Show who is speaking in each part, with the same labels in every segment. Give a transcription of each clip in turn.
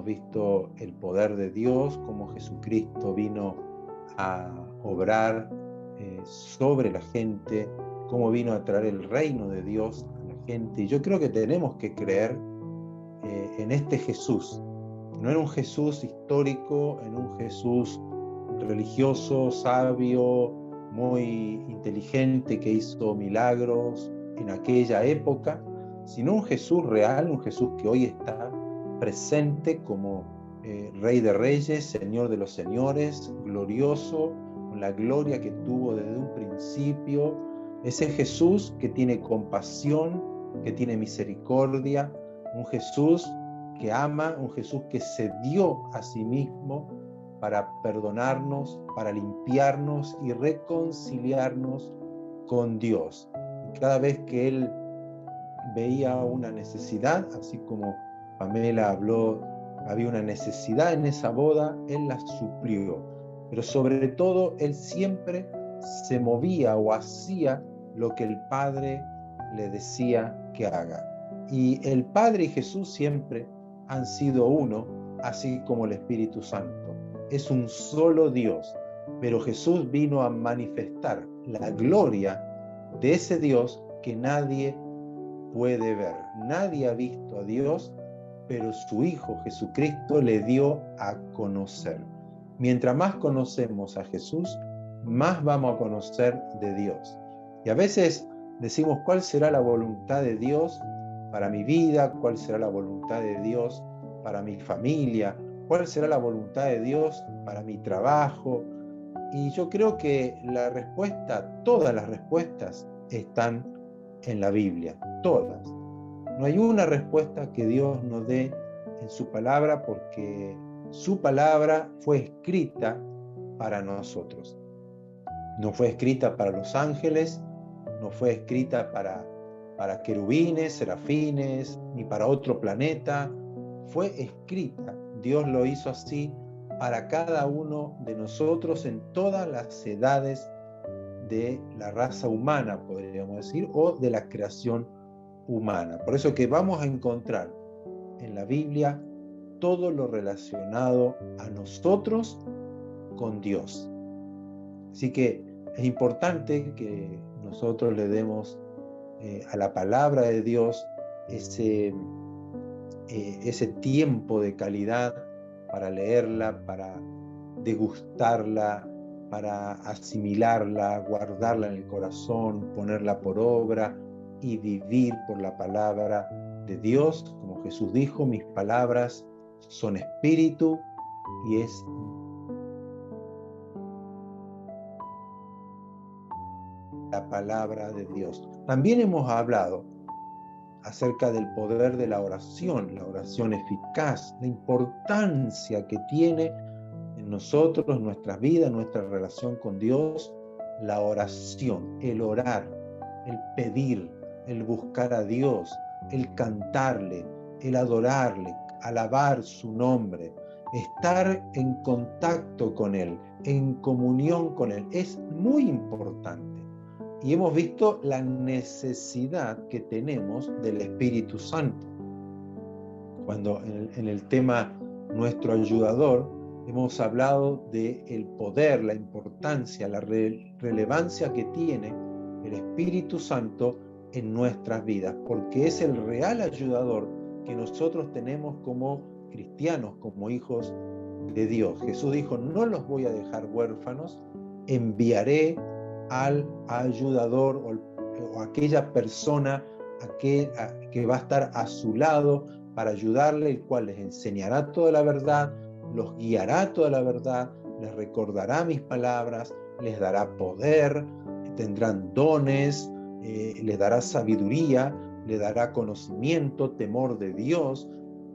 Speaker 1: hemos visto el poder de Dios, cómo Jesucristo vino a obrar sobre la gente, cómo vino a traer el reino de Dios a la gente. Y yo creo que tenemos que creer en este Jesús, no en un Jesús histórico, en un Jesús religioso, sabio, muy inteligente, que hizo milagros en aquella época, sino un Jesús real, un Jesús que hoy está presente como Rey de Reyes, Señor de los Señores, glorioso, con la gloria que tuvo desde un principio, ese Jesús que tiene compasión, que tiene misericordia, un Jesús que ama, un Jesús que se dio a sí mismo para perdonarnos, para limpiarnos y reconciliarnos con Dios. Y cada vez que Él veía una necesidad, así como Pamela habló, había una necesidad en esa boda, Él la suplió. Pero sobre todo, Él siempre se movía o hacía lo que el Padre le decía que haga. Y el Padre y Jesús siempre han sido uno, así como el Espíritu Santo. Es un solo Dios, pero Jesús vino a manifestar la gloria de ese Dios que nadie puede ver. Nadie ha visto a Dios, pero su Hijo Jesucristo le dio a conocer. Mientras más conocemos a Jesús, más vamos a conocer de Dios. Y a veces decimos, ¿cuál será la voluntad de Dios para mi vida? ¿Cuál será la voluntad de Dios para mi familia? ¿Cuál será la voluntad de Dios para mi trabajo? Y yo creo que la respuesta, todas las respuestas están en la Biblia, todas. No hay una respuesta que Dios nos dé en su palabra, porque su palabra fue escrita para nosotros. No fue escrita para los ángeles, no fue escrita para querubines, serafines, ni para otro planeta. Fue escrita, Dios lo hizo así para cada uno de nosotros en todas las edades de la raza humana, podríamos decir, o de la creación humana. Por eso que vamos a encontrar en la Biblia todo lo relacionado a nosotros con Dios. Así que es importante que nosotros le demos a la palabra de Dios ese tiempo de calidad para leerla, para degustarla, para asimilarla, guardarla en el corazón, ponerla por obra y vivir por la palabra de Dios. Como Jesús dijo, mis palabras son espíritu y es la palabra de Dios. También hemos hablado acerca del poder de la oración eficaz, la importancia que tiene en nosotros, nuestras vidas, nuestra relación con Dios, la oración, el orar, el pedir, el buscar a Dios, el cantarle, el adorarle, alabar su nombre, estar en contacto con Él, en comunión con Él, es muy importante. Y hemos visto la necesidad que tenemos del Espíritu Santo. Cuando en el tema Nuestro Ayudador hemos hablado del poder, la importancia, la relevancia que tiene el Espíritu Santo en nuestras vidas, porque es el real ayudador que nosotros tenemos como cristianos, como hijos de Dios. Jesús dijo, no los voy a dejar huérfanos, enviaré al ayudador o aquella persona que va a estar a su lado para ayudarle, el cual les enseñará toda la verdad, los guiará toda la verdad, les recordará mis palabras, les dará poder, tendrán dones, les dará sabiduría, les dará conocimiento, temor de Dios.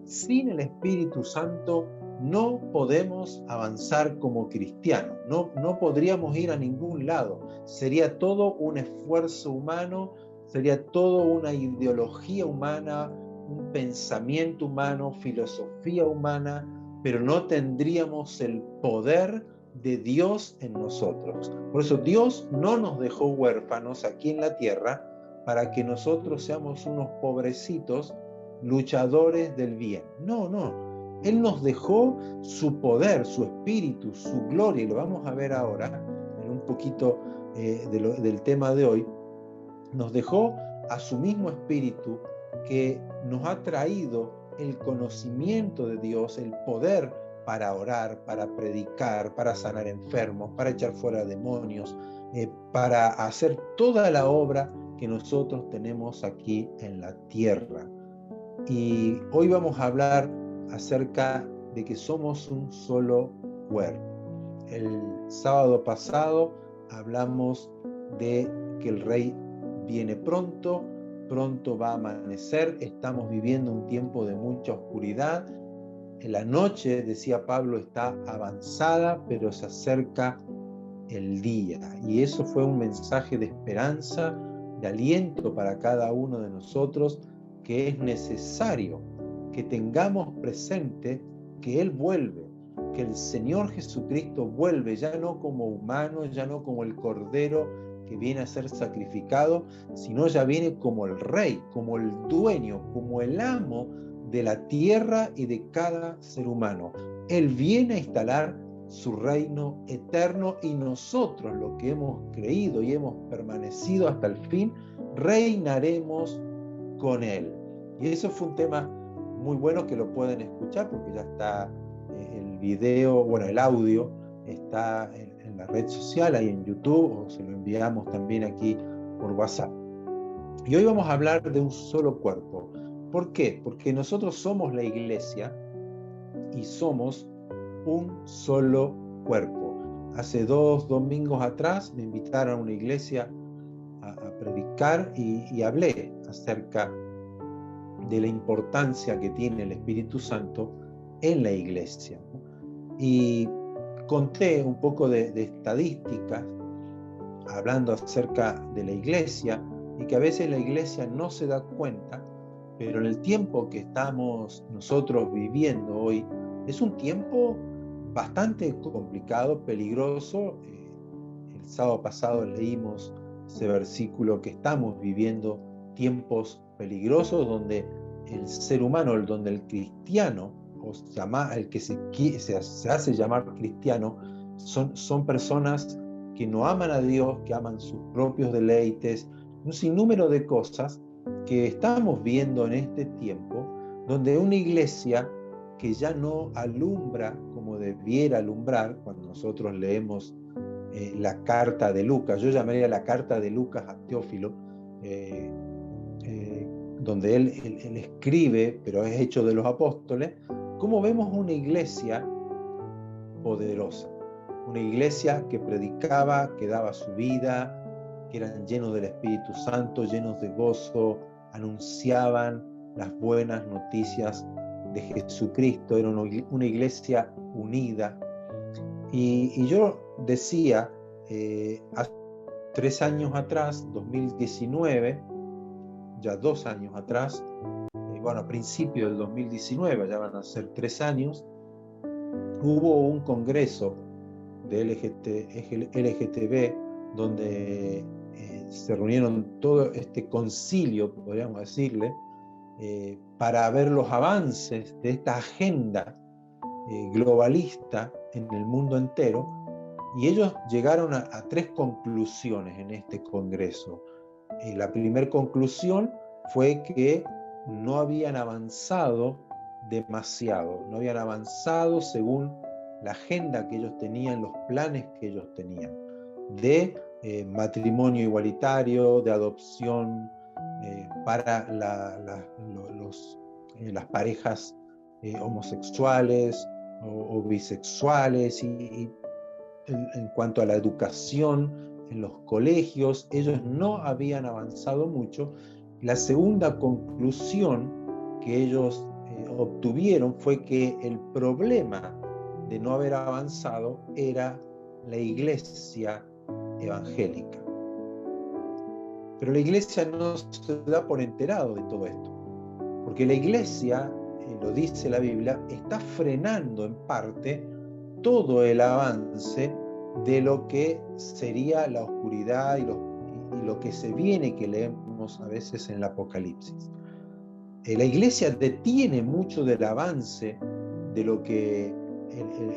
Speaker 1: Sin el Espíritu Santo no podemos avanzar como cristianos, no podríamos ir a ningún lado. Sería todo un esfuerzo humano, sería todo una ideología humana, un pensamiento humano, filosofía humana, pero no tendríamos el poder de Dios en nosotros. Por eso Dios no nos dejó huérfanos aquí en la tierra para que nosotros seamos unos pobrecitos luchadores del bien. No. Él nos dejó su poder, su espíritu, su gloria, y lo vamos a ver ahora en un poquito del tema de hoy. Nos dejó a su mismo espíritu que nos ha traído el conocimiento de Dios, el poder para orar, para predicar, para sanar enfermos, para echar fuera demonios, para hacer toda la obra que nosotros tenemos aquí en la tierra. Y hoy vamos a hablar acerca de que somos un solo cuerpo. El sábado pasado hablamos de que el Rey viene pronto, pronto va a amanecer, estamos viviendo un tiempo de mucha oscuridad. En la noche, decía Pablo, está avanzada, pero se acerca el día. Y eso fue un mensaje de esperanza, de aliento para cada uno de nosotros, que es necesario que tengamos presente que Él vuelve, que el Señor Jesucristo vuelve, ya no como humano, ya no como el Cordero que viene a ser sacrificado, sino ya viene como el Rey, como el dueño, como el amo de la tierra y de cada ser humano. Él viene a instalar su reino eterno, y nosotros, los que hemos creído y hemos permanecido hasta el fin, reinaremos con Él. Y eso fue un tema muy bueno que lo pueden escuchar, porque ya está el video, bueno, el audio está en la red social, ahí en YouTube, o se lo enviamos también aquí por WhatsApp. Y hoy vamos a hablar de un solo cuerpo. ¿Por qué? Porque nosotros somos la iglesia y somos un solo cuerpo. Hace 2 domingos atrás me invitaron a una iglesia a predicar y hablé acerca de la importancia que tiene el Espíritu Santo en la iglesia. Y conté un poco de estadísticas hablando acerca de la iglesia, y que a veces la iglesia no se da cuenta, pero en el tiempo que estamos nosotros viviendo hoy es un tiempo bastante complicado, peligroso. El sábado pasado leímos ese versículo, que estamos viviendo tiempos peligrosos donde el ser humano, donde el cristiano, o el que se hace llamar cristiano, son personas que no aman a Dios, que aman sus propios deleites, un sinnúmero de cosas que estamos viendo en este tiempo, donde una iglesia que ya no alumbra como debiera alumbrar. Cuando nosotros leemos la carta de Lucas, yo llamaría la carta de Lucas a Teófilo, donde él escribe, pero es Hechos de los Apóstoles, cómo vemos una iglesia poderosa, una iglesia que predicaba, que daba su vida, que eran llenos del Espíritu Santo, llenos de gozo, anunciaban las buenas noticias de Jesucristo. Era una iglesia unida. Y yo decía, hace 3 años atrás, 2019, ya 2 años atrás, a principios del 2019, ya van a ser 3 años, hubo un congreso de LGTB, donde se reunieron todo este concilio, podríamos decirle, para ver los avances de esta agenda globalista en el mundo entero, y ellos llegaron a 3 conclusiones en este congreso. La primera conclusión fue que no habían avanzado demasiado, no habían avanzado según la agenda que ellos tenían, los planes que ellos tenían, de matrimonio igualitario, de adopción para las parejas homosexuales o bisexuales, y en cuanto a la educación en los colegios, ellos no habían avanzado mucho. La segunda conclusión que ellos obtuvieron fue que el problema de no haber avanzado era la iglesia evangélica. Pero la iglesia no se da por enterado de todo esto, porque la iglesia, lo dice la Biblia, está frenando en parte todo el avance de lo que sería la oscuridad y lo que se viene, que leemos a veces en el Apocalipsis. La iglesia detiene mucho del avance de lo que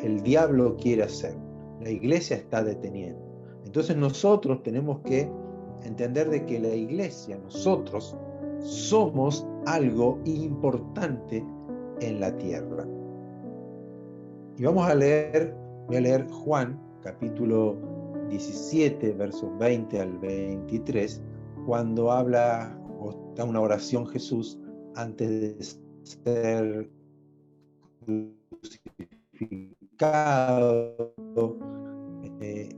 Speaker 1: el diablo quiere hacer. La iglesia está deteniendo. Entonces nosotros tenemos que entender de que la iglesia, nosotros, somos algo importante en la tierra. Y voy a leer Juan, capítulo 17, versos 20 al 23, cuando habla o da una oración Jesús antes de ser crucificado.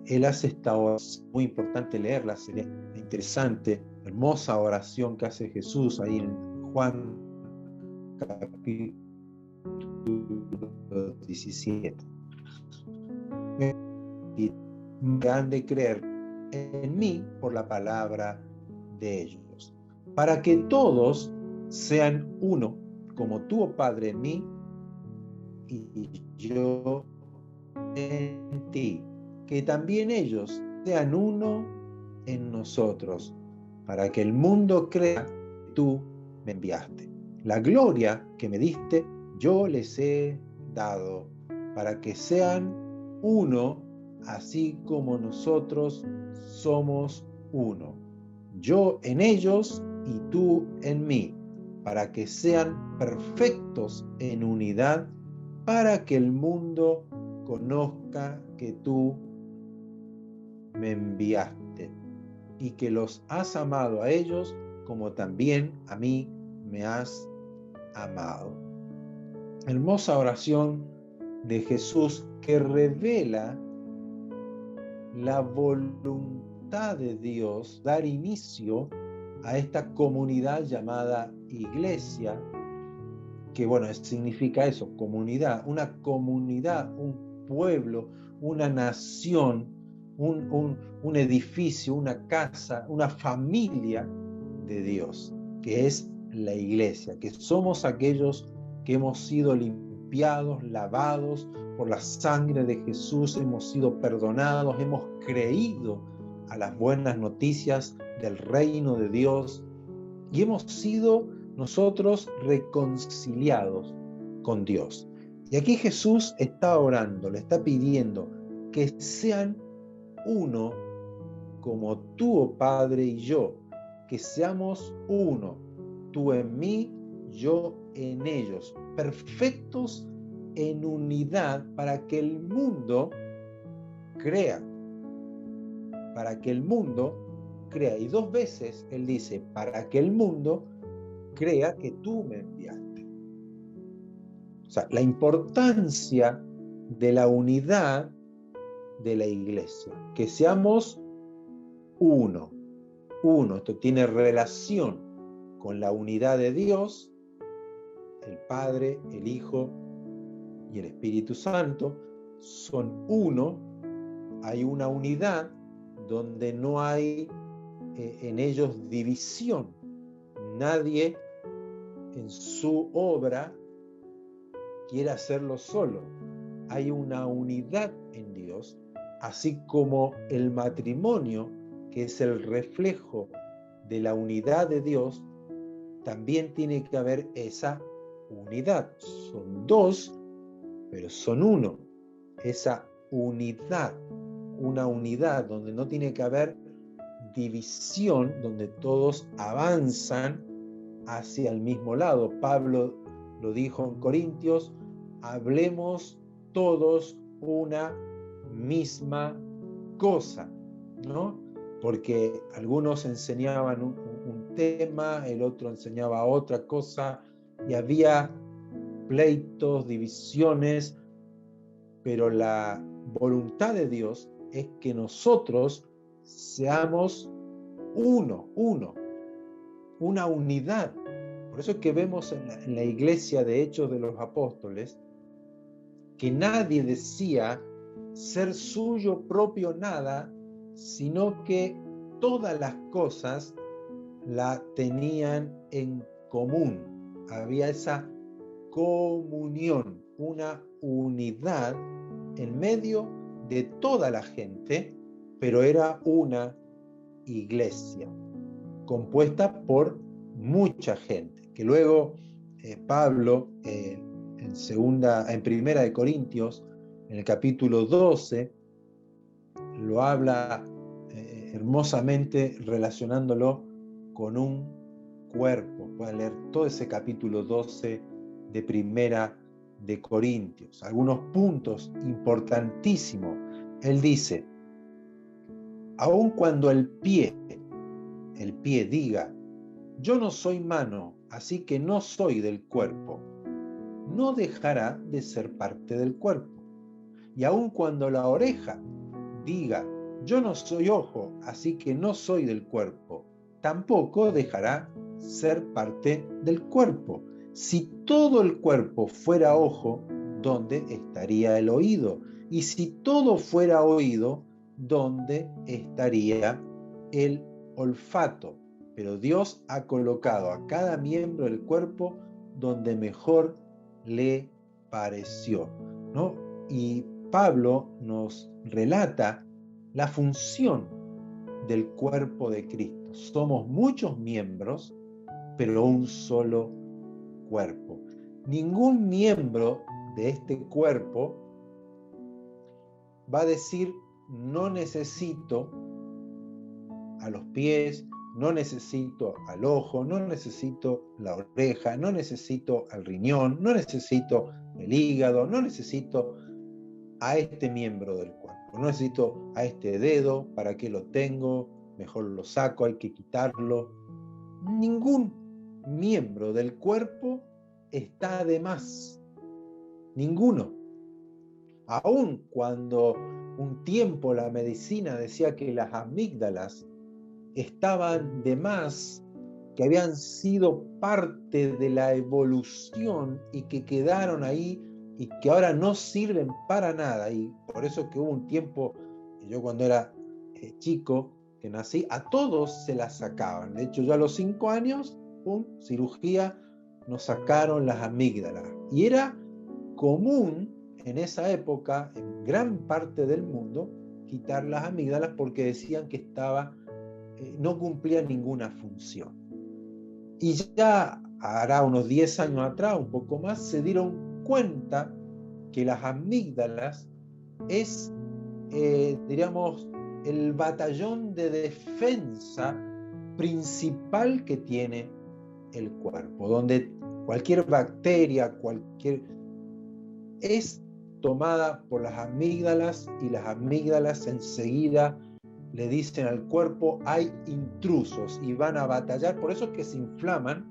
Speaker 1: Él hace esta oración, muy importante leerla, sería interesante, hermosa oración que hace Jesús ahí en Juan capítulo 17. Y han de creer en mí por la palabra de ellos, para que todos sean uno, como tú, oh Padre, en mí y yo en ti, que también ellos sean uno en nosotros, para que el mundo crea que tú me enviaste. La gloria que me diste, yo les he dado, para que sean uno, así como nosotros somos uno. Yo en ellos y tú en mí, para que sean perfectos en unidad, para que el mundo conozca que tú me enviaste y que los has amado a ellos como también a mí me has amado. Hermosa oración de Jesús que revela la voluntad de Dios, dar inicio a esta comunidad llamada iglesia, que bueno, significa eso, comunidad, un pueblo, una nación, un edificio, una casa, una familia de Dios, que es la iglesia, que somos aquellos que hemos sido limpiados, lavados por la sangre de Jesús, hemos sido perdonados, hemos creído a las buenas noticias del reino de Dios y hemos sido nosotros reconciliados con Dios. Y aquí Jesús está orando, le está pidiendo que sean uno como tú, oh Padre, y yo, que seamos uno, tú en mí, yo en ellos, perfectos en unidad para que el mundo crea, y 2 veces él dice, para que el mundo crea que tú me enviaste. O sea, la importancia de la unidad de la iglesia, que seamos uno. Esto tiene relación con la unidad de Dios, el Padre, el Hijo y el Espíritu Santo, son uno, hay una unidad donde no hay en ellos división. Nadie en su obra quiere hacerlo solo. Hay una unidad en Dios, así como el matrimonio, que es el reflejo de la unidad de Dios, también tiene que haber esa unidad. Son 2, pero son uno. Esa unidad, una unidad donde no tiene que haber división, donde todos avanzan hacia el mismo lado. Pablo lo dijo en Corintios, hablemos todos una misma cosa, ¿no? Porque algunos enseñaban un tema, el otro enseñaba otra cosa, y había pleitos, divisiones, pero la voluntad de Dios es que nosotros seamos uno, una unidad. Por eso es que vemos en la iglesia de Hechos de los Apóstoles que nadie decía ser suyo propio nada, sino que todas las cosas la tenían en común. Había esa comunión, una unidad en medio de toda la gente, pero era una iglesia compuesta por mucha gente, que luego Pablo en en Primera de Corintios, en el capítulo 12, lo habla hermosamente relacionándolo con un cuerpo. Pueden leer todo ese capítulo 12 de Primera de Corintios. Algunos puntos importantísimos. Él dice, aun cuando el pie diga, yo no soy mano, así que no soy del cuerpo, no dejará de ser parte del cuerpo. Y aun cuando la oreja diga, yo no soy ojo, así que no soy del cuerpo, tampoco dejará ser parte del cuerpo. Si todo el cuerpo fuera ojo, ¿dónde estaría el oído? Y si todo fuera oído, ¿dónde estaría el olfato? Pero Dios ha colocado a cada miembro del cuerpo donde mejor le pareció, ¿no? Y Pablo nos relata la función del cuerpo de Cristo. Somos muchos miembros, pero un solo cuerpo. Ningún miembro de este cuerpo va a decir, no necesito a los pies, no necesito al ojo, no necesito la oreja, no necesito al riñón, no necesito el hígado, no necesito a este miembro del cuerpo, no necesito a este dedo, ¿para qué lo tengo? Mejor lo saco, hay que quitarlo. Ningún miembro del cuerpo está de más, ninguno. Aun cuando un tiempo la medicina decía que las amígdalas estaban de más, que habían sido parte de la evolución y que quedaron ahí y que ahora no sirven para nada. Y por eso que hubo un tiempo, yo cuando era chico, que nací, a todos se las sacaban. De hecho, yo a los 5 años, cirugía, nos sacaron las amígdalas. Y era común en esa época, en gran parte del mundo, quitar las amígdalas porque decían que no cumplía ninguna función. Y ya hará unos 10 años atrás, un poco más, se dieron cuenta que las amígdalas es, diríamos, el batallón de defensa principal que tiene el cuerpo, donde cualquier bacteria, es tomada por las amígdalas y las amígdalas enseguida le dicen al cuerpo hay intrusos y van a batallar, por eso es que se inflaman,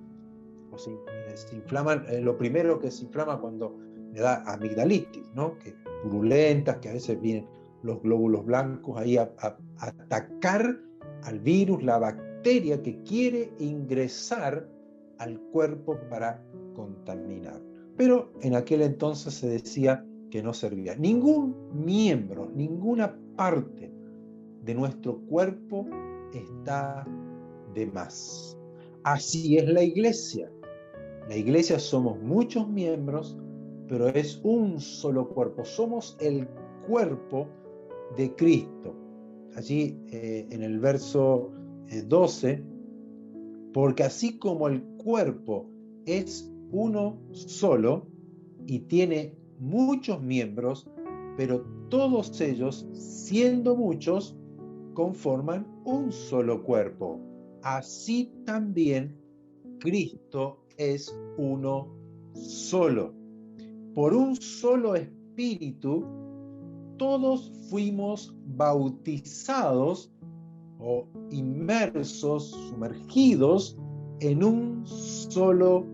Speaker 1: lo primero que se inflama cuando le da amigdalitis, ¿no? Que purulentas, que a veces vienen los glóbulos blancos ahí a atacar al virus, la bacteria que quiere ingresar al cuerpo para contaminar. Pero en aquel entonces se decía que no servía. Ningún miembro, ninguna parte de nuestro cuerpo está de más. Así es la iglesia. La iglesia somos muchos miembros, pero es un solo cuerpo. Somos el cuerpo de Cristo. Allí en el verso 12, porque así como el cuerpo es uno solo y tiene muchos miembros, pero todos ellos, siendo muchos, conforman un solo cuerpo. Así también Cristo es uno solo. Por un solo espíritu, todos fuimos bautizados o inmersos, sumergidos en un solo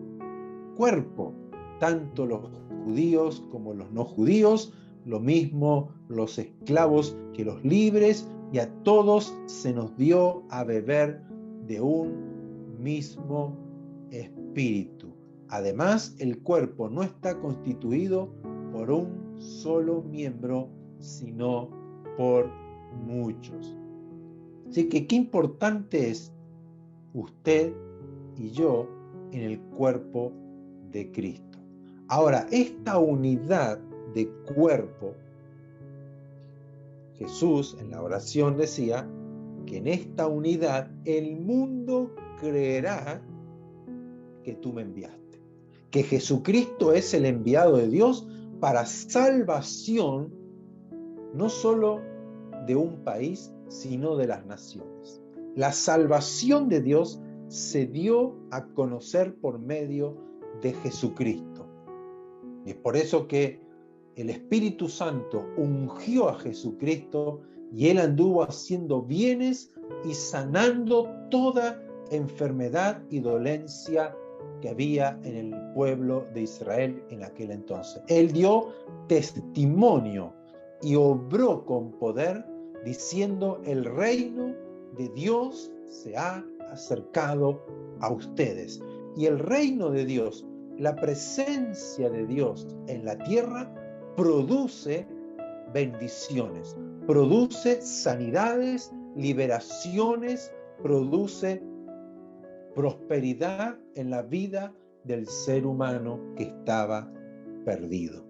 Speaker 1: cuerpo. Tanto los judíos como los no judíos, lo mismo los esclavos que los libres, y a todos se nos dio a beber de un mismo espíritu. Además, el cuerpo no está constituido por un solo miembro, sino por muchos. Así que qué importante es usted y yo en el cuerpo de Cristo. Ahora, esta unidad de cuerpo, Jesús en la oración decía que en esta unidad el mundo creerá que tú me enviaste. que Jesucristo es el enviado de Dios para salvación, no solo de un país, sino de las naciones. La salvación de Dios se dio a conocer por medio de Jesucristo. Y es por eso que el Espíritu Santo ungió a Jesucristo y Él anduvo haciendo bienes y sanando toda enfermedad y dolencia que había en el pueblo de Israel en aquel entonces. Él dio testimonio y obró con poder diciendo: el reino de Dios se ha acercado a ustedes. Y el reino de Dios, la presencia de Dios en la tierra, produce bendiciones, produce sanidades, liberaciones, produce prosperidad en la vida del ser humano que estaba perdido.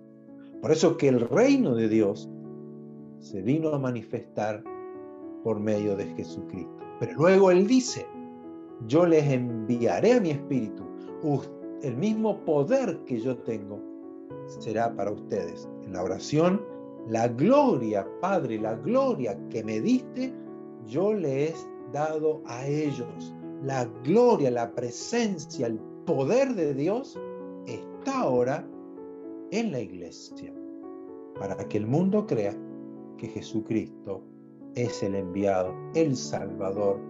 Speaker 1: Por eso que el reino de Dios se vino a manifestar por medio de Jesucristo. Pero luego Él dice: yo les enviaré a mi espíritu, el mismo poder que yo tengo será para ustedes. En la oración: la gloria, Padre, la gloria que me diste, yo le he dado a ellos. La gloria, la presencia, el poder de Dios está ahora en la iglesia, para que el mundo crea que Jesucristo es el enviado, el Salvador,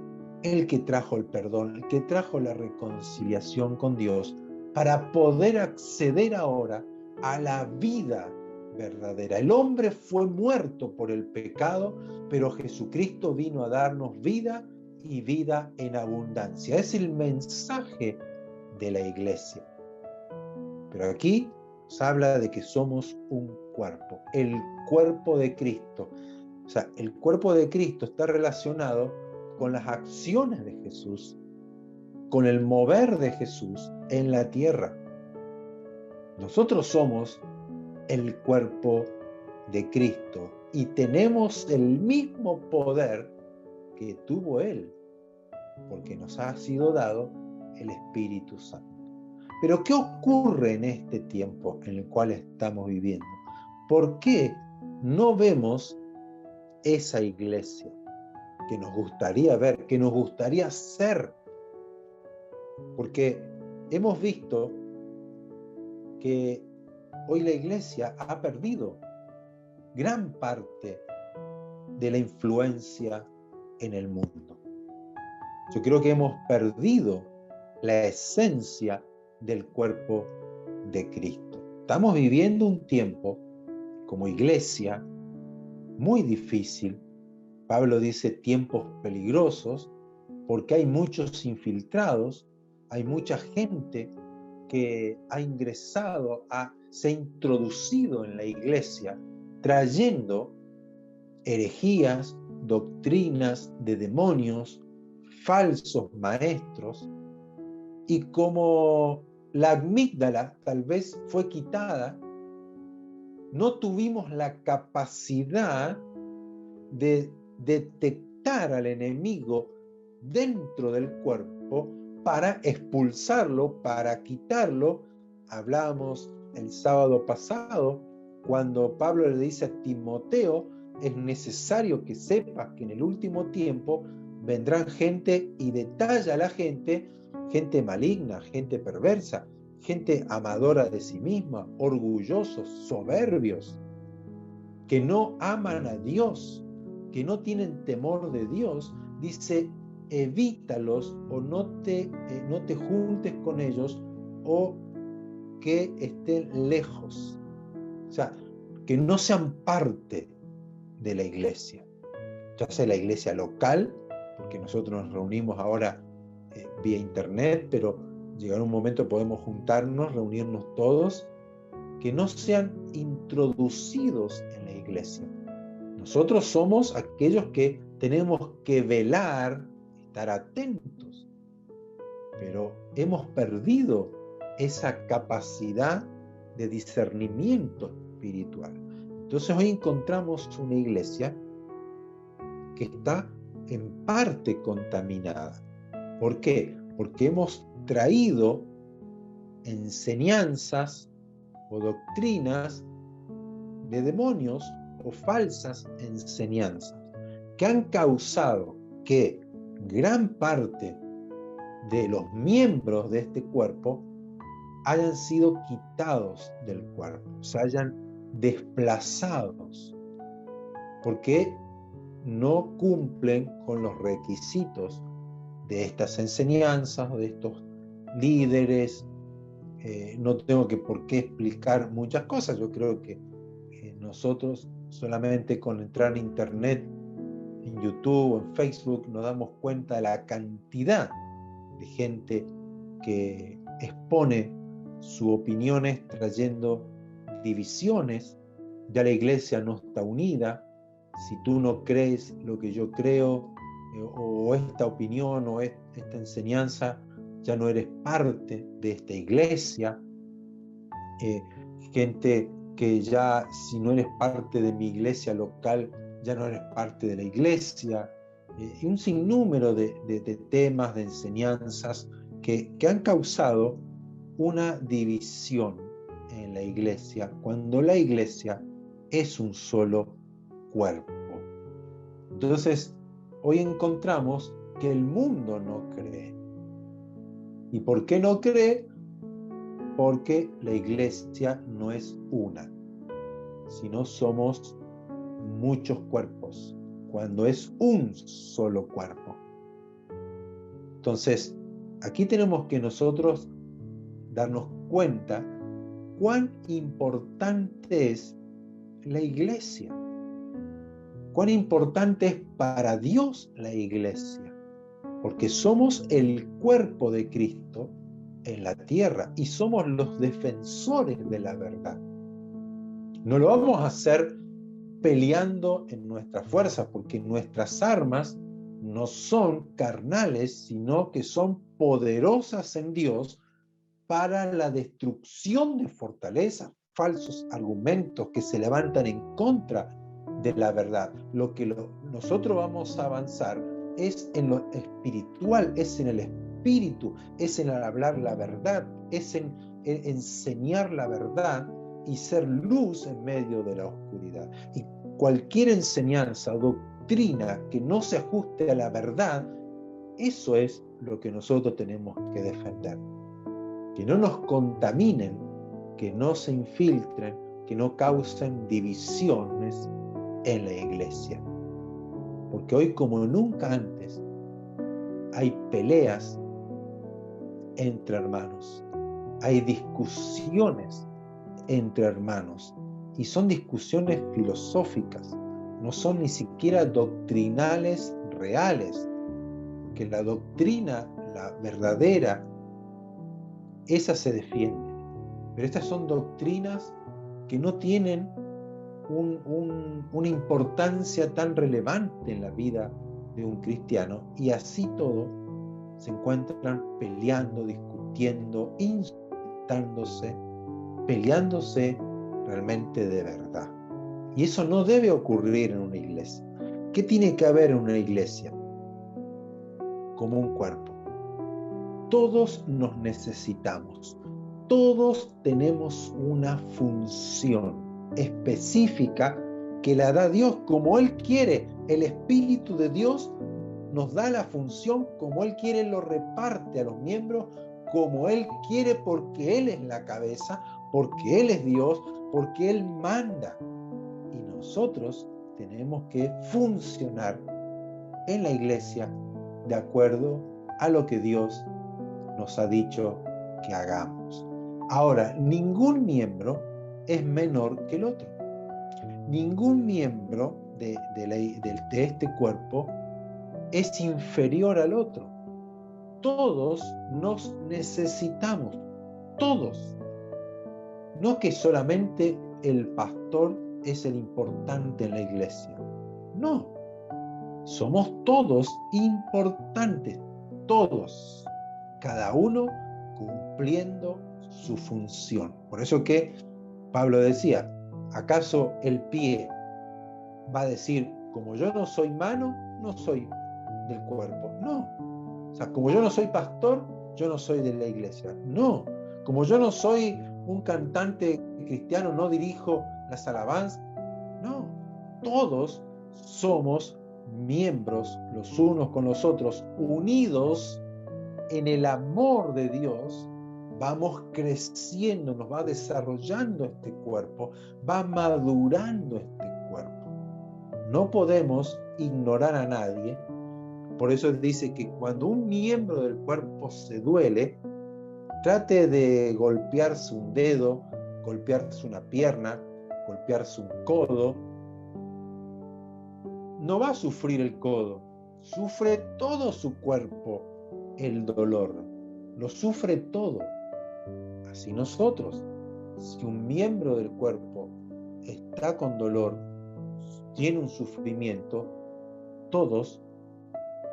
Speaker 1: el que trajo el perdón, el que trajo la reconciliación con Dios, para poder acceder ahora a la vida verdadera. El hombre fue muerto por el pecado, pero Jesucristo vino a darnos vida y vida en abundancia. Es el mensaje de la iglesia. Pero aquí se habla de que somos un cuerpo, el cuerpo de Cristo. O sea, el cuerpo de Cristo está relacionado con las acciones de Jesús, con el mover de Jesús en la tierra. Nosotros somos el cuerpo de Cristo y tenemos el mismo poder que tuvo Él, porque nos ha sido dado el Espíritu Santo. Pero ¿qué ocurre en este tiempo en el cual estamos viviendo? ¿Por qué no vemos esa iglesia que nos gustaría ver, que nos gustaría ser? Porque hemos visto que hoy la iglesia ha perdido gran parte de la influencia en el mundo. Yo creo que hemos perdido la esencia del cuerpo de Cristo. Estamos viviendo un tiempo como iglesia muy difícil. Pablo dice tiempos peligrosos porque hay muchos infiltrados, hay mucha gente que ha ingresado, se ha introducido en la iglesia trayendo herejías, doctrinas de demonios, falsos maestros, y como la amígdala tal vez fue quitada, no tuvimos la capacidad de detectar al enemigo dentro del cuerpo para expulsarlo, para quitarlo. Hablábamos el sábado pasado cuando Pablo le dice a Timoteo: es necesario que sepas que en el último tiempo vendrán gente, y detalla a la gente maligna, gente perversa, gente amadora de sí misma, orgullosos, soberbios, que no aman a Dios, que no tienen temor de Dios. Dice: evítalos o no te juntes con ellos, o que estén lejos. O sea, que no sean parte de la iglesia, ya sea la iglesia local, porque nosotros nos reunimos ahora vía internet, pero llegará un momento podemos juntarnos, reunirnos todos, que no sean introducidos en la iglesia. Nosotros somos aquellos que tenemos que velar, estar atentos, pero hemos perdido esa capacidad de discernimiento espiritual. Entonces hoy encontramos una iglesia que está en parte contaminada. ¿Por qué? Porque hemos traído enseñanzas o doctrinas de demonios o falsas enseñanzas que han causado que gran parte de los miembros de este cuerpo hayan sido quitados del cuerpo, se hayan desplazados, porque no cumplen con los requisitos de estas enseñanzas o de estos líderes. No tengo por qué explicar muchas cosas. Yo creo que nosotros solamente con entrar en internet, en YouTube o en Facebook, nos damos cuenta de la cantidad de gente que expone sus opiniones trayendo divisiones. Ya la iglesia no está unida. Si tú no crees lo que yo creo, o esta opinión o esta enseñanza, ya no eres parte de esta iglesia. Gente que ya, si no eres parte de mi iglesia local, ya no eres parte de la iglesia. Y un sinnúmero de temas, de enseñanzas que han causado una división en la iglesia, cuando la iglesia es un solo cuerpo. Entonces, hoy encontramos que el mundo no cree. ¿Y por qué no cree? Porque la iglesia no es una, sino somos muchos cuerpos, cuando es un solo cuerpo. Entonces, aquí tenemos que nosotros darnos cuenta cuán importante es la iglesia, cuán importante es para Dios la iglesia, porque somos el cuerpo de Cristo en la tierra y somos los defensores de la verdad. No lo vamos a hacer peleando en nuestra fuerza, porque nuestras armas no son carnales, sino que son poderosas en Dios para la destrucción de fortalezas, falsos argumentos que se levantan en contra de la verdad. Lo que nosotros vamos a avanzar es en lo espiritual, es en el espíritu, es en hablar la verdad, es en enseñar la verdad y ser luz en medio de la oscuridad. Y cualquier enseñanza o doctrina que no se ajuste a la verdad, eso es lo que nosotros tenemos que defender. Que no nos contaminen, que no se infiltren, que no causen divisiones en la iglesia. Porque hoy, como nunca antes, hay peleas entre hermanos, hay discusiones entre hermanos, y son discusiones filosóficas, no son ni siquiera doctrinales reales, que la doctrina, la verdadera, esa se defiende, pero estas son doctrinas que no tienen una importancia tan relevante en la vida de un cristiano, y así todo se encuentran peleando, discutiendo, insultándose, peleándose realmente de verdad. Y eso no debe ocurrir en una iglesia. ¿Qué tiene que haber en una iglesia? Como un cuerpo. Todos nos necesitamos. Todos tenemos una función específica que la da Dios como Él quiere. El Espíritu de Dios nos da la función como Él quiere, lo reparte a los miembros como Él quiere, porque Él es la cabeza, porque Él es Dios, porque Él manda. Y nosotros tenemos que funcionar en la iglesia de acuerdo a lo que Dios nos ha dicho que hagamos. Ahora, ningún miembro es menor que el otro. Ningún miembro de este cuerpo es inferior al otro. Todos nos necesitamos, todos. No que solamente el pastor es el importante en la iglesia. No, somos todos importantes, todos, cada uno cumpliendo su función. Por eso que Pablo decía, ¿acaso el pie va a decir, como yo no soy mano, no soy del cuerpo? No. O sea, como yo no soy pastor, yo no soy de la iglesia. No. Como yo no soy un cantante cristiano, no dirijo las alabanzas. No, todos somos miembros los unos con los otros, unidos en el amor de Dios. Vamos creciendo, nos va desarrollando este cuerpo, va madurando este cuerpo. No podemos ignorar a nadie. Por eso dice que cuando un miembro del cuerpo se duele, trate de golpearse un dedo, golpearse una pierna, golpearse un codo. No va a sufrir el codo, sufre todo su cuerpo el dolor, lo sufre todo. Así nosotros, si un miembro del cuerpo está con dolor, tiene un sufrimiento, todos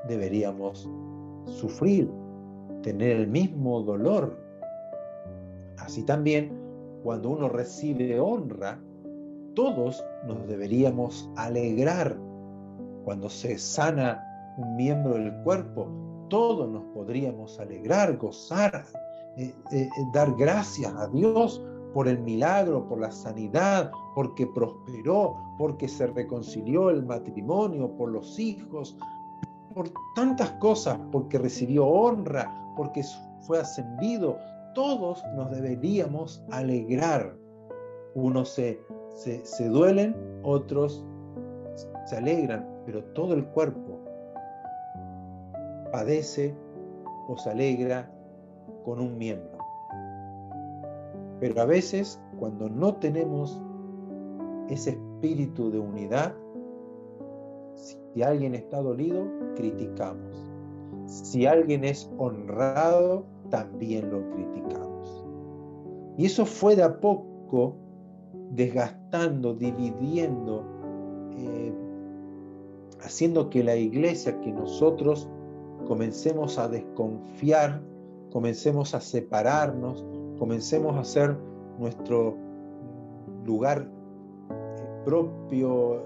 Speaker 1: deberíamos sufrir, tener el mismo dolor. Así también, cuando uno recibe honra, todos nos deberíamos alegrar. Cuando se sana un miembro del cuerpo, todos nos podríamos alegrar, gozar, dar gracias a Dios por el milagro, por la sanidad, porque prosperó, porque se reconcilió el matrimonio, por los hijos, por tantas cosas, porque recibió honra, porque fue ascendido. Todos nos deberíamos alegrar. Unos se duelen, otros se alegran, pero todo el cuerpo padece o se alegra con un miembro. Pero a veces, cuando no tenemos ese espíritu de unidad, si alguien está dolido, criticamos. Si alguien es honrado, también lo criticamos. Y eso fue de a poco desgastando, dividiendo, haciendo que la iglesia, que nosotros comencemos a desconfiar, comencemos a separarnos, comencemos a hacer nuestro lugar propio,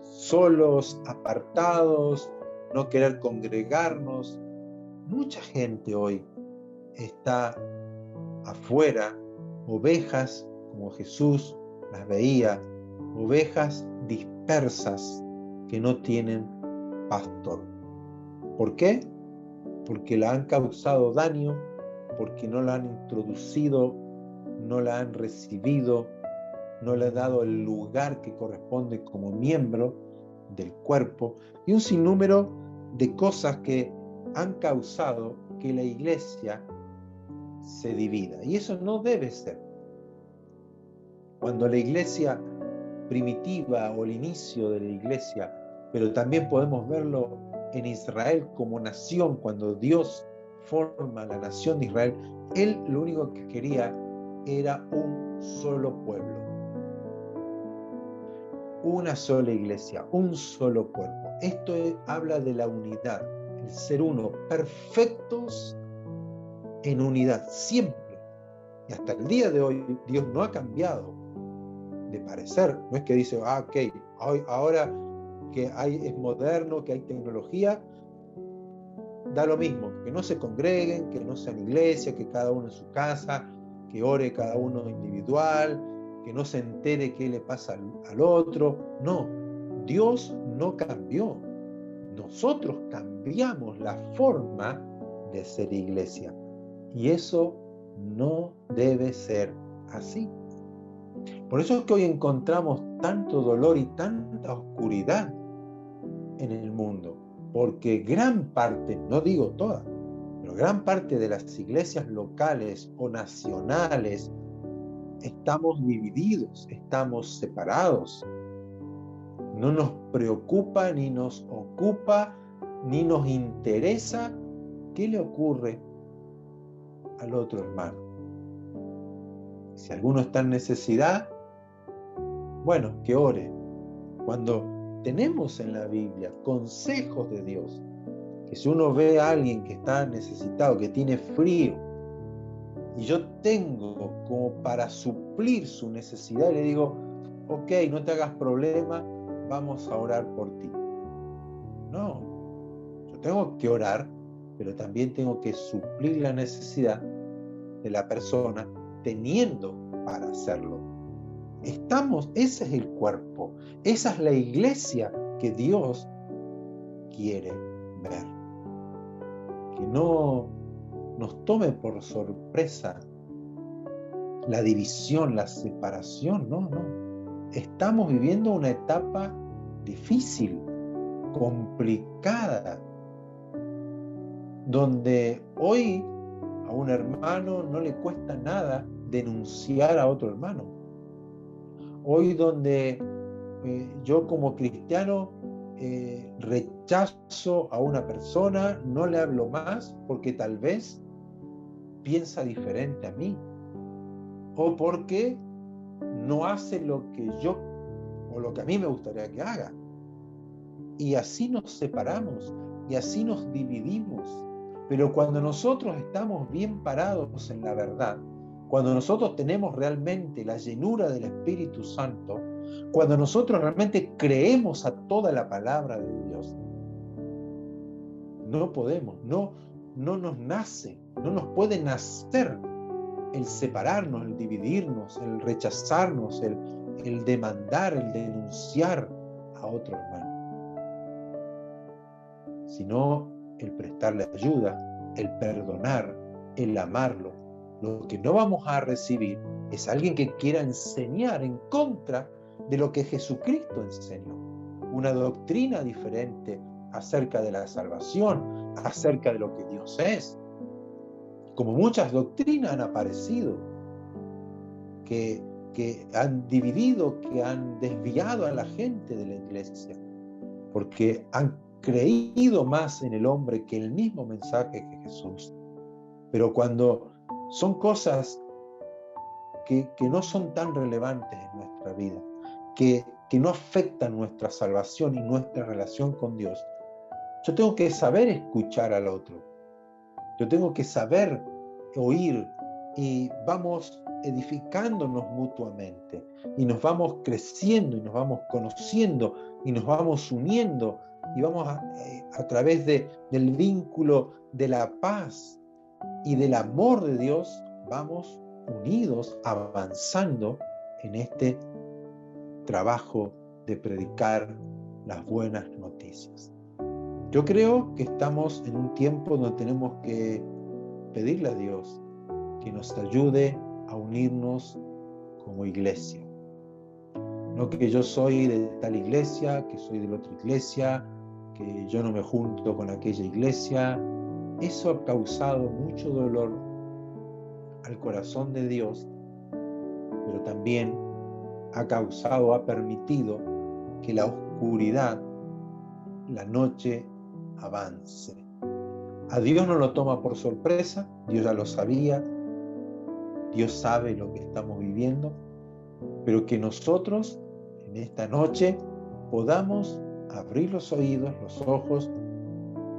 Speaker 1: solos, apartados, no querer congregarnos. Mucha gente hoy está afuera, ovejas, como Jesús las veía, ovejas dispersas que no tienen pastor. ¿Por qué? Porque la han causado daño, porque no la han introducido, no la han recibido, no le han dado el lugar que corresponde como miembro del cuerpo, y un sinnúmero de cosas que han causado que la iglesia se divida. Y eso no debe ser. Cuando la iglesia primitiva o el inicio de la iglesia, pero también podemos verlo en Israel como nación, cuando Dios forma la nación de Israel, Él lo único que quería era un solo pueblo, una sola iglesia, un solo cuerpo. Esto habla de la unidad, el ser uno, perfectos en unidad, siempre. Y hasta el día de hoy Dios no ha cambiado de parecer. No es que dice, ok, ahora que es moderno, que hay tecnología, da lo mismo, que no se congreguen, que no sean iglesia, que cada uno en su casa, que ore cada uno individual, que no se entere qué le pasa al otro. No, Dios no cambió. Nosotros cambiamos la forma de ser iglesia. Y eso no debe ser así. Por eso es que hoy encontramos tanto dolor y tanta oscuridad en el mundo, porque gran parte, no digo todas, pero gran parte de las iglesias locales o nacionales estamos divididos, estamos separados. No nos preocupa, ni nos ocupa, ni nos interesa qué le ocurre al otro hermano. Si alguno está en necesidad, bueno, que ore. Cuando tenemos en la Biblia consejos de Dios, que si uno ve a alguien que está necesitado, que tiene frío, y yo tengo como para suplir su necesidad, y le digo, ok, no te hagas problema, vamos a orar por ti. No, yo tengo que orar, pero también tengo que suplir la necesidad de la persona teniendo para hacerlo. Ese es el cuerpo, esa es la iglesia que Dios quiere ver. Que no nos tome por sorpresa la división, la separación, no. Estamos viviendo una etapa difícil, complicada, donde hoy a un hermano no le cuesta nada denunciar a otro hermano. Hoy donde yo como cristiano rechazo a una persona, no le hablo más porque tal vez piensa diferente a mí, o porque no hace lo que yo o lo que a mí me gustaría que haga. Y así nos separamos y así nos dividimos. Pero cuando nosotros estamos bien parados en la verdad, cuando nosotros tenemos realmente la llenura del Espíritu Santo, cuando nosotros realmente creemos a toda la palabra de Dios, no podemos, no nos nace, no nos puede nacer el separarnos, el dividirnos, el rechazarnos, el demandar, el denunciar a otro hermano, sino el prestarle ayuda, el perdonar, el amarlo. Lo que no vamos a recibir es alguien que quiera enseñar en contra de lo que Jesucristo enseñó, una doctrina diferente acerca de la salvación, acerca de lo que Dios es. Como muchas doctrinas han aparecido, que han dividido, que han desviado a la gente de la iglesia, porque han creído más en el hombre que el mismo mensaje que Jesús. Pero cuando son cosas que no son tan relevantes en nuestra vida, que no afectan nuestra salvación y nuestra relación con Dios, yo tengo que saber escuchar al otro. Yo tengo que saber oír y vamos edificándonos mutuamente y nos vamos creciendo y nos vamos conociendo y nos vamos uniendo y vamos a través del vínculo de la paz y del amor de Dios, vamos unidos avanzando en este trabajo de predicar las buenas noticias. Yo creo que estamos en un tiempo donde tenemos que pedirle a Dios que nos ayude a unirnos como iglesia. No que yo soy de tal iglesia, que soy de la otra iglesia, que yo no me junto con aquella iglesia. Eso ha causado mucho dolor al corazón de Dios, pero también ha permitido que la oscuridad, la noche, avance. A Dios no lo toma por sorpresa, Dios ya lo sabía, Dios sabe lo que estamos viviendo, pero que nosotros en esta noche podamos abrir los oídos, los ojos,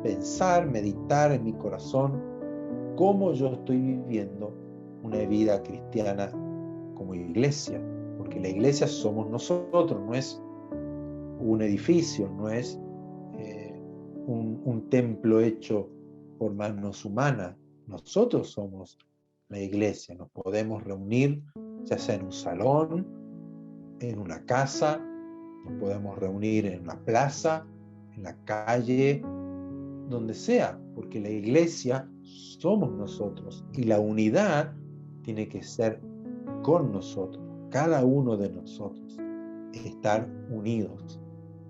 Speaker 1: pensar, meditar en mi corazón cómo yo estoy viviendo una vida cristiana como iglesia, porque la iglesia somos nosotros, no es un edificio, no es un templo hecho por manos humanas. Nosotros somos la iglesia, nos podemos reunir ya sea en un salón, en una casa, nos podemos reunir en una plaza, en la calle, donde sea, porque la iglesia somos nosotros y la unidad tiene que ser con nosotros, cada uno de nosotros, estar unidos,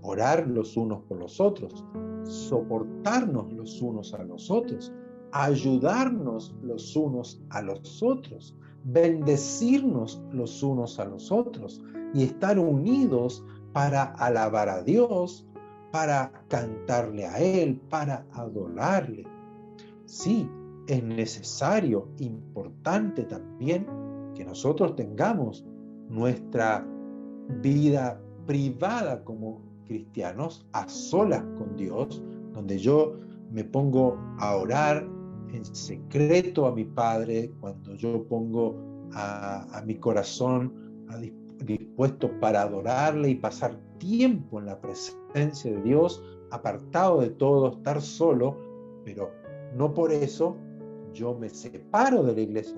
Speaker 1: orar los unos por los otros, soportarnos los unos a los otros, ayudarnos los unos a los otros, bendecirnos los unos a los otros y estar unidos para alabar a Dios, para cantarle a Él, para adorarle. Sí, es necesario, importante también que nosotros tengamos nuestra vida privada como cristianos, a solas con Dios, donde yo me pongo a orar en secreto a mi Padre, cuando yo pongo a mi corazón dispuesto para adorarle y pasar tiempo en la presencia de Dios, apartado de todo, estar solo, pero no por eso yo me separo de la iglesia,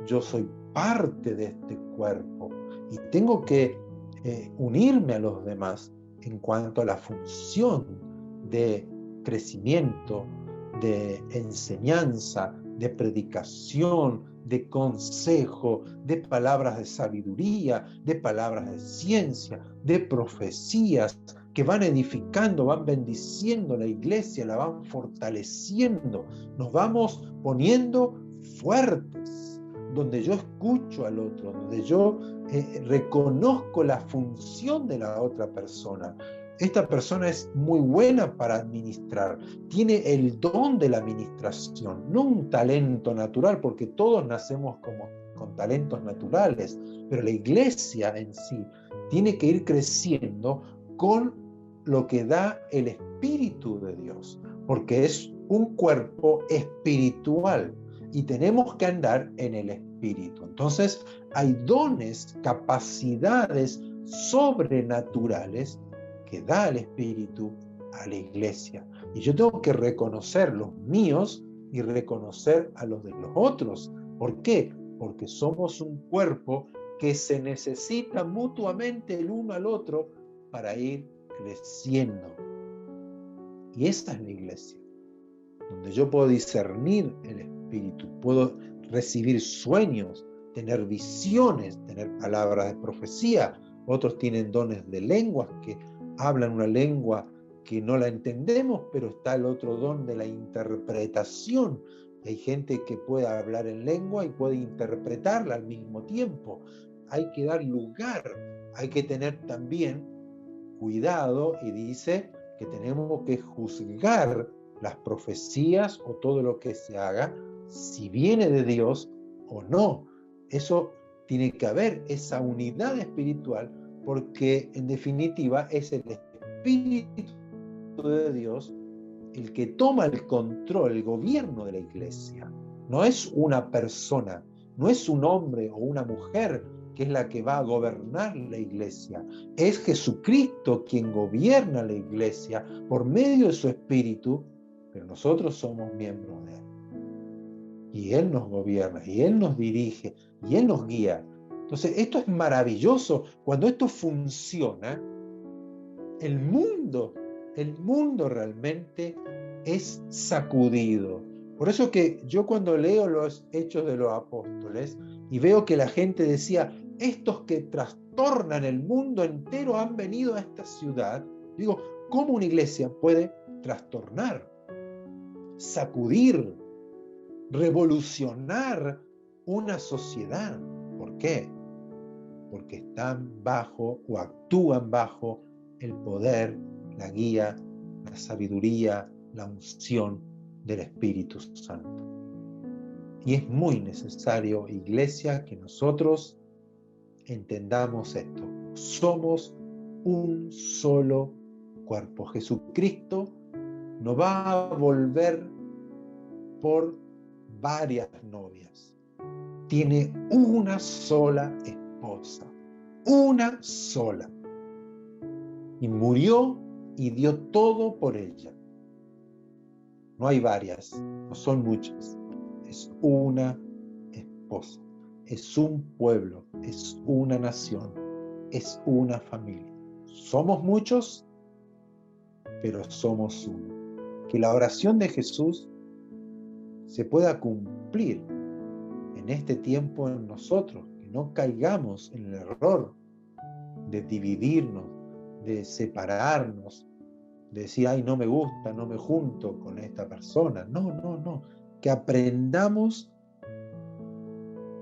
Speaker 1: yo soy parte de este cuerpo y tengo que unirme a los demás en cuanto a la función de crecimiento, de enseñanza, de predicación, de consejo, de palabras de sabiduría, de palabras de ciencia, de profecías que van edificando, van bendiciendo la iglesia, la van fortaleciendo, nos vamos poniendo fuertes, donde yo escucho al otro, donde yo reconozco la función de la otra persona. Esta persona es muy buena para administrar, tiene el don de la administración, no un talento natural, porque todos nacemos con talentos naturales, pero la iglesia en sí tiene que ir creciendo con lo que da el Espíritu de Dios, porque es un cuerpo espiritual y tenemos que andar en el Espíritu. Entonces hay dones, capacidades sobrenaturales que da el Espíritu a la iglesia. Y yo tengo que reconocer los míos y reconocer a los de los otros. ¿Por qué? Porque somos un cuerpo que se necesita mutuamente el uno al otro para ir creciendo. Y esta es la iglesia, donde yo puedo discernir el Espíritu, puedo recibir sueños, tener visiones, tener palabras de profecía. Otros tienen dones de lenguas que hablan una lengua que no la entendemos, pero está el otro don de la interpretación. Hay gente que puede hablar en lengua y puede interpretarla al mismo tiempo. Hay que dar lugar, hay que tener también cuidado, y dice que tenemos que juzgar las profecías o todo lo que se haga, si viene de Dios o no. Eso tiene que haber, esa unidad espiritual, porque en definitiva es el Espíritu de Dios el que toma el control, el gobierno de la iglesia. No es una persona, no es un hombre o una mujer que es la que va a gobernar la iglesia. Es Jesucristo quien gobierna la iglesia por medio de su Espíritu, pero nosotros somos miembros de Él. Y Él nos gobierna, y Él nos dirige, y Él nos guía. Entonces, esto es maravilloso. Cuando esto funciona, el mundo realmente es sacudido. Por eso que yo cuando leo los Hechos de los Apóstoles y veo que la gente decía, estos que trastornan el mundo entero han venido a esta ciudad, digo, ¿cómo una iglesia puede trastornar, sacudir, revolucionar una sociedad? ¿Por qué? Porque están bajo o actúan bajo el poder, la guía, la sabiduría, la unción del Espíritu Santo. Y es muy necesario, iglesia, que nosotros entendamos esto. Somos un solo cuerpo. Jesucristo no va a volver por varias novias. Tiene una sola esposa, una sola. Y murió y dio todo por ella. No hay varias, no son muchas. Es una esposa, es un pueblo, es una nación, es una familia. Somos muchos, pero somos uno. Que la oración de Jesús se pueda cumplir en este tiempo en nosotros, que no caigamos en el error de dividirnos, de separarnos, de decir, ay, no me gusta, no me junto con esta persona. No. Que aprendamos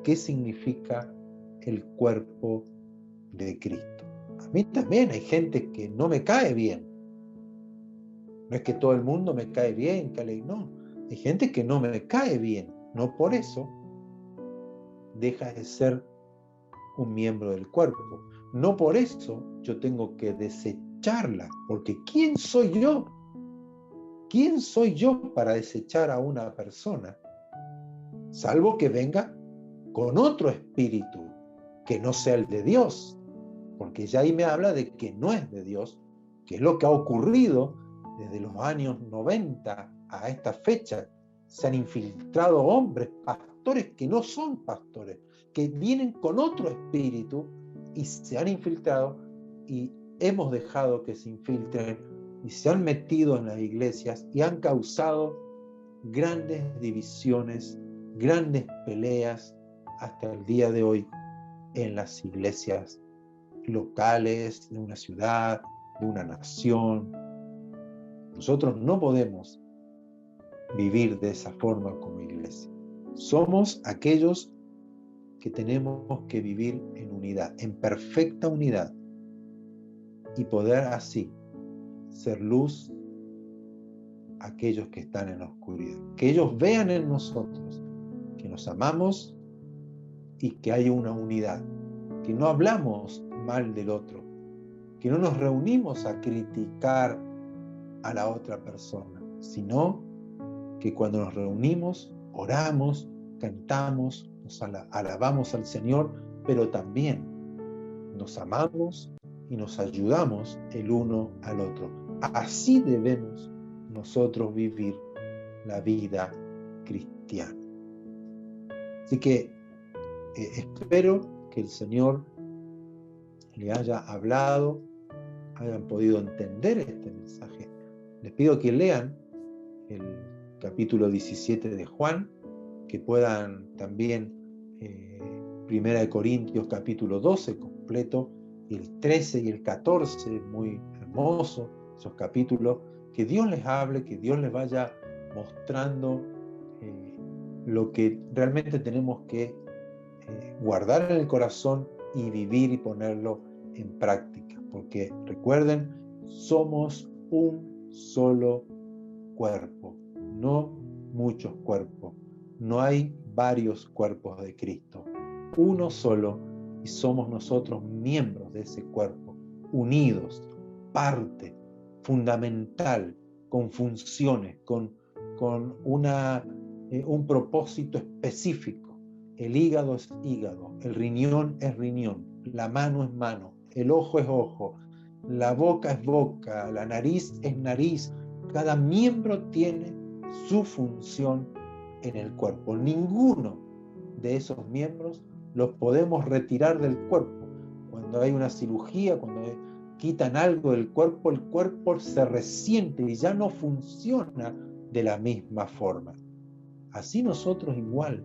Speaker 1: qué significa el cuerpo de Cristo. A mí también hay gente que no me cae bien. No es que todo el mundo me cae bien, no. Hay gente que no me cae bien. No por eso deja de ser un miembro del cuerpo. No por eso yo tengo que desecharla, porque ¿quién soy yo? ¿Quién soy yo para desechar a una persona? Salvo que venga con otro espíritu, que no sea el de Dios, porque ya ahí me habla de que no es de Dios, que es lo que ha ocurrido desde los años 90 a esta fecha. Se han infiltrado hombres, pastores, pastores que no son pastores, que vienen con otro espíritu y se han infiltrado, y hemos dejado que se infiltren y se han metido en las iglesias y han causado grandes divisiones, grandes peleas hasta el día de hoy en las iglesias locales, de una ciudad, de una nación. Nosotros no podemos vivir de esa forma como iglesia. Somos aquellos que tenemos que vivir en unidad, en perfecta unidad, y poder así ser luz a aquellos que están en la oscuridad. Que ellos vean en nosotros que nos amamos y que hay una unidad, que no hablamos mal del otro, que no nos reunimos a criticar a la otra persona, sino que cuando nos reunimos, oramos, cantamos, nos alabamos al Señor, pero también nos amamos y nos ayudamos el uno al otro. Así debemos nosotros vivir la vida cristiana. Así que espero que el Señor le haya hablado, hayan podido entender este mensaje. Les pido que lean el capítulo 17 de Juan, que puedan también 1 Corintios capítulo 12 completo, el 13 y el 14, muy hermoso esos capítulos. Que Dios les hable, que Dios les vaya mostrando lo que realmente tenemos que guardar en el corazón y vivir y ponerlo en práctica, porque recuerden, somos un solo cuerpo, no muchos cuerpos, no hay varios cuerpos de Cristo, uno solo, y somos nosotros miembros de ese cuerpo, unidos, parte fundamental, con funciones, con un propósito específico. El hígado es hígado, el riñón es riñón, la mano es mano, el ojo es ojo, la boca es boca, la nariz es nariz. Cada miembro tiene su función en el cuerpo. Ninguno de esos miembros los podemos retirar del cuerpo. Cuando hay una cirugía, cuando quitan algo del cuerpo, el cuerpo se resiente y ya no funciona de la misma forma. Así nosotros igual.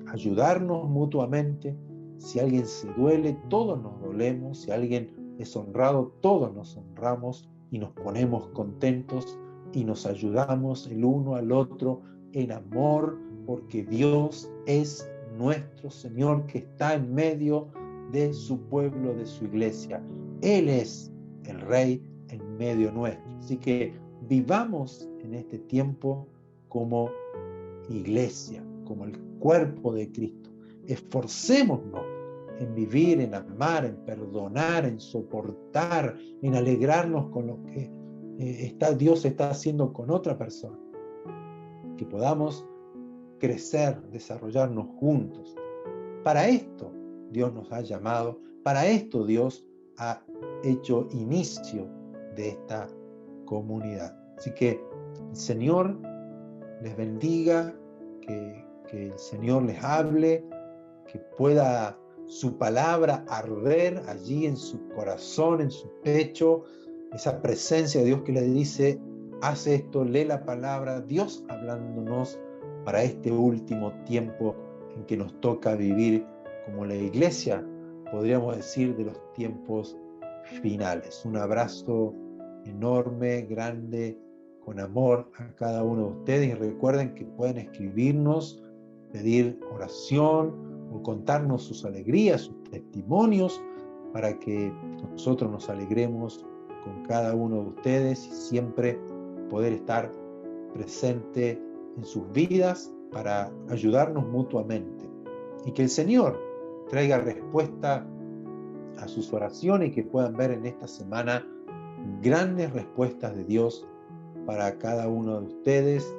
Speaker 1: Ayudarnos mutuamente. Si alguien se duele, todos nos dolemos. Si alguien es honrado, todos nos honramos y nos ponemos contentos y nos ayudamos el uno al otro en amor, porque Dios es nuestro Señor que está en medio de su pueblo, de su iglesia. Él es el Rey en medio nuestro. Así que vivamos en este tiempo como iglesia, como el cuerpo de Cristo. Esforcémonos en vivir, en amar, en perdonar, en soportar, en alegrarnos con lo que Dios está haciendo con otra persona. Que podamos crecer, desarrollarnos juntos. Para esto Dios nos ha llamado, para esto Dios ha hecho inicio de esta comunidad. Así que el Señor les bendiga, que el Señor les hable, que pueda su palabra arder allí en su corazón, en su pecho, esa presencia de Dios que le dice, haz esto, lee la palabra, Dios hablándonos para este último tiempo en que nos toca vivir como la iglesia, podríamos decir, de los tiempos finales. Un abrazo enorme, grande, con amor a cada uno de ustedes, y recuerden que pueden escribirnos, pedir oración o contarnos sus alegrías, sus testimonios, para que nosotros nos alegremos con cada uno de ustedes y siempre poder estar presente en sus vidas para ayudarnos mutuamente. Y que el Señor traiga respuesta a sus oraciones y que puedan ver en esta semana grandes respuestas de Dios para cada uno de ustedes.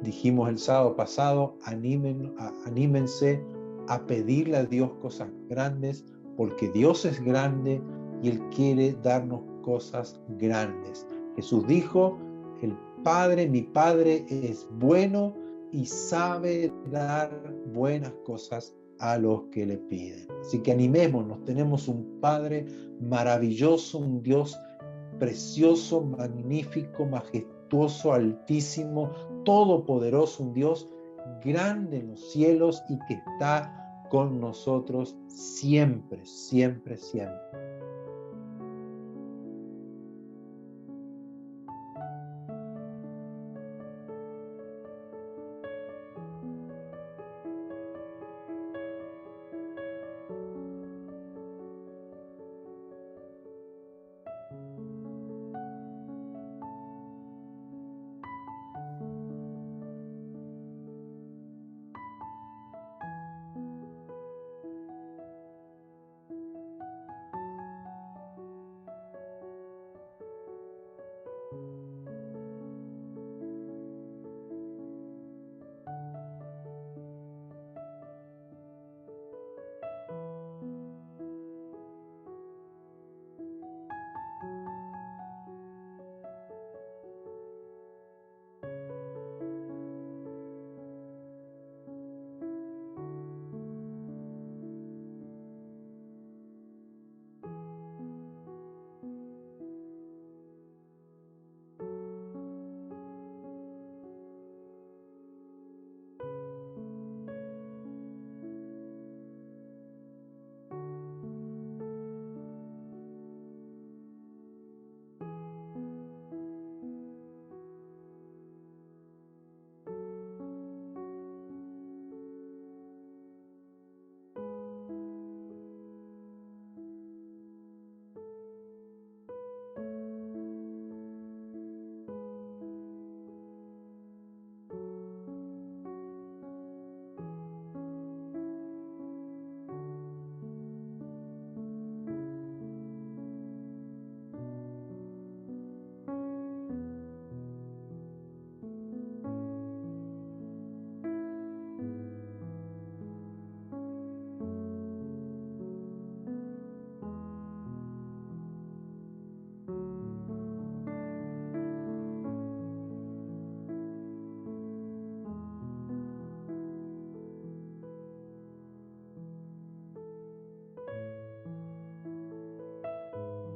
Speaker 1: Dijimos el sábado pasado, anímense a pedirle a Dios cosas grandes, porque Dios es grande y Él quiere darnos cosas grandes. Jesús dijo, mi Padre es bueno y sabe dar buenas cosas a los que le piden. Así que animémonos, tenemos un Padre maravilloso, un Dios precioso, magnífico, majestuoso, altísimo, todopoderoso, un Dios grande en los cielos y que está con nosotros siempre, siempre, siempre.